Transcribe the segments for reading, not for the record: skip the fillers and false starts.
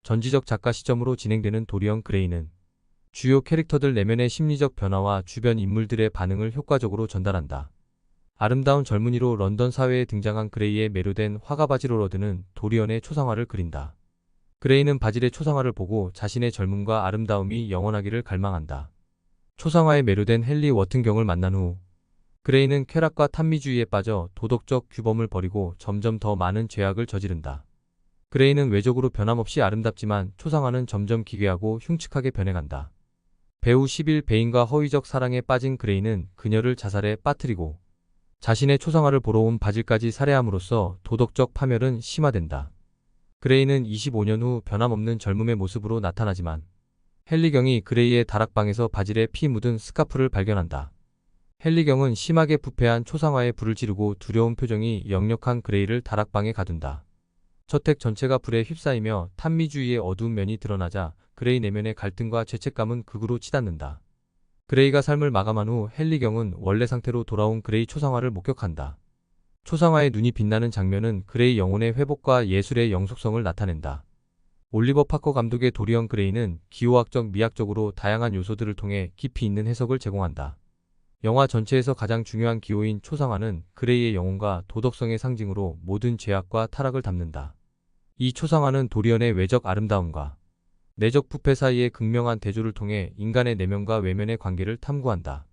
전지적 작가 시점으로 진행되는 도리언 그레이는 주요 캐릭터들 내면의 심리적 변화와 주변 인물들의 반응을 효과적으로 전달한다. 아름다운 젊은이로 런던 사회에 등장한 그레이에 매료된 화가 바질 로러드는 도리언의 초상화를 그린다. 그레이는 바질의 초상화를 보고 자신의 젊음과 아름다움이 영원하기를 갈망한다. 초상화에 매료된 헨리 워튼경을 만난 후 그레이는 쾌락과 탐미주의에 빠져 도덕적 규범을 버리고 점점 더 많은 죄악을 저지른다. 그레이는 외적으로 변함없이 아름답지만 초상화는 점점 기괴하고 흉측하게 변해간다. 배우 시빌 베인과 허위적 사랑에 빠진 그레이는 그녀를 자살에 빠뜨리고 자신의 초상화를 보러 온 바질까지 살해함으로써 도덕적 파멸은 심화된다. 그레이는 25년 후 변함없는 젊음의 모습으로 나타나지만 헨리경이 그레이의 다락방에서 바질에 피 묻은 스카프를 발견한다. 헨리경은 심하게 부패한 초상화에 불을 지르고 두려운 표정이 역력한 그레이를 다락방에 가둔다. 저택 전체가 불에 휩싸이며 탐미주의의 어두운 면이 드러나자 그레이 내면의 갈등과 죄책감은 극으로 치닫는다. 그레이가 삶을 마감한 후 헨리경은 원래 상태로 돌아온 그레이 초상화를 목격한다. 초상화의 눈이 빛나는 장면은 그레이 영혼의 회복과 예술의 영속성을 나타낸다. 올리버 파커 감독의 도리언 그레이는 기호학적 미학적으로 다양한 요소들을 통해 깊이 있는 해석을 제공한다. 영화 전체에서 가장 중요한 기호인 초상화는 그레이의 영혼과 도덕성의 상징으로 모든 죄악과 타락을 담는다. 이 초상화는 도리언의 외적 아름다움과 내적 부패 사이의 극명한 대조를 통해 인간의 내면과 외면의 관계를 탐구한다.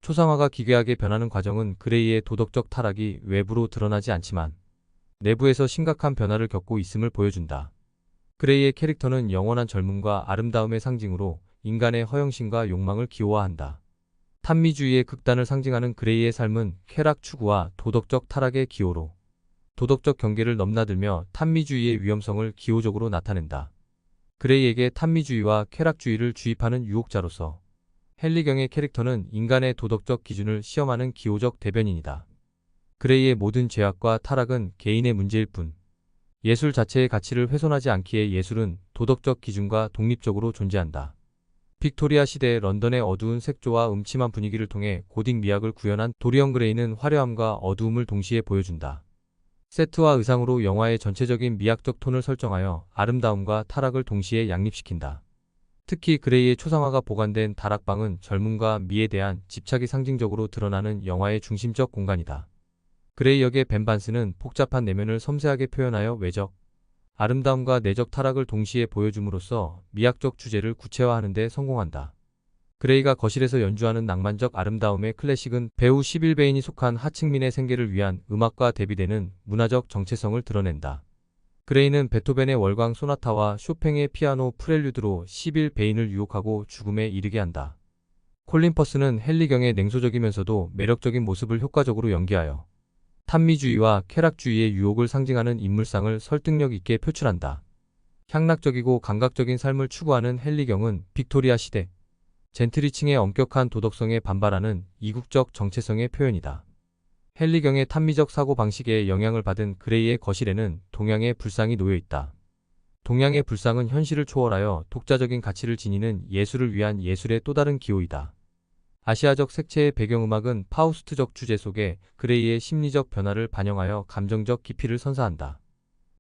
초상화가 기괴하게 변하는 과정은 그레이의 도덕적 타락이 외부로 드러나지 않지만 내부에서 심각한 변화를 겪고 있음을 보여준다. 그레이의 캐릭터는 영원한 젊음과 아름다움의 상징으로 인간의 허영심과 욕망을 기호화한다. 탐미주의의 극단을 상징하는 그레이의 삶은 쾌락 추구와 도덕적 타락의 기호로 도덕적 경계를 넘나들며 탐미주의의 위험성을 기호적으로 나타낸다. 그레이에게 탐미주의와 쾌락주의를 주입하는 유혹자로서 헨리경의 캐릭터는 인간의 도덕적 기준을 시험하는 기호적 대변인이다. 그레이의 모든 죄악과 타락은 개인의 문제일 뿐 예술 자체의 가치를 훼손하지 않기에 예술은 도덕적 기준과 독립적으로 존재한다. 빅토리아 시대의 런던의 어두운 색조와 음침한 분위기를 통해 고딕 미학을 구현한 도리언 그레이는 화려함과 어두움을 동시에 보여준다. 세트와 의상으로 영화의 전체적인 미학적 톤을 설정하여 아름다움과 타락을 동시에 양립시킨다. 특히 그레이의 초상화가 보관된 다락방은 젊음과 미에 대한 집착이 상징적으로 드러나는 영화의 중심적 공간이다. 그레이 역의 벤 반스는 복잡한 내면을 섬세하게 표현하여 외적 아름다움과 내적 타락을 동시에 보여줌으로써 미학적 주제를 구체화하는 데 성공한다. 그레이가 거실에서 연주하는 낭만적 아름다움의 클래식은 배우 시빌 베인이 속한 하층민의 생계를 위한 음악과 대비되는 문화적 정체성을 드러낸다. 그레이는 베토벤의 월광 소나타와 쇼팽의 피아노 프렐류드로 시빌 베인을 유혹하고 죽음에 이르게 한다. 콜린 퍼스는 헨리경의 냉소적이면서도 매력적인 모습을 효과적으로 연기하여 탐미주의와 쾌락주의의 유혹을 상징하는 인물상을 설득력 있게 표출한다. 향락적이고 감각적인 삶을 추구하는 헨리경은 빅토리아 시대 젠트리층의 엄격한 도덕성에 반발하는 이국적 정체성의 표현이다. 헨리경의 탐미적 사고방식에 영향을 받은 그레이의 거실에는 동양의 불상이 놓여있다. 동양의 불상은 현실을 초월하여 독자적인 가치를 지니는 예술을 위한 예술의 또 다른 기호이다. 아시아적 색채의 배경음악은 파우스트적 주제 속에 그레이의 심리적 변화를 반영하여 감정적 깊이를 선사한다.